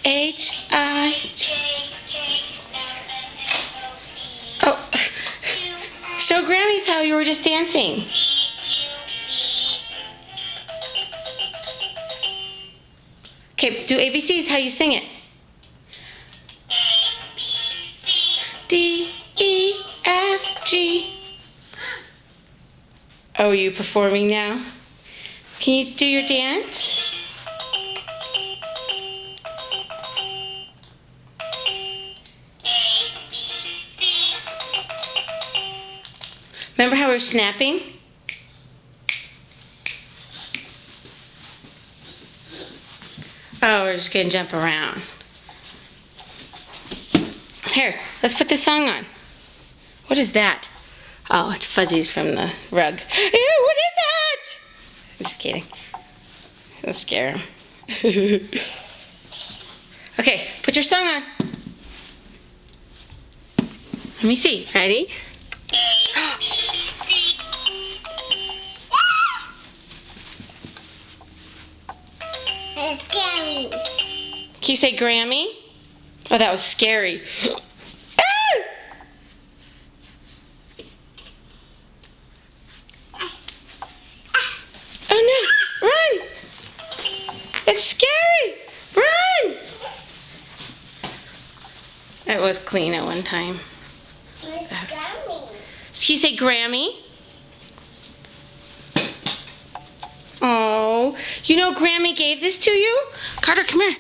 H-I... Oh, show Grammys how you were just dancing. Okay, do ABCs how you sing it. D, E, F, G. Oh, are you performing now? Can you do your dance? Remember how we were snapping? Oh, we're just going to jump around. Here, let's put this song on. What is that? Oh, it's fuzzies from the rug. Ew, what is that? I'm just kidding. I'll scare him. Okay, put your song on. Let me see. Ready? It's scary. Can you say Grammy? Oh, that was scary. Oh no, run! It's scary! Run! It was clean at one time. It's scary. Can you say Grammy? Oh, you know Grammy gave this to you? Carter, come here.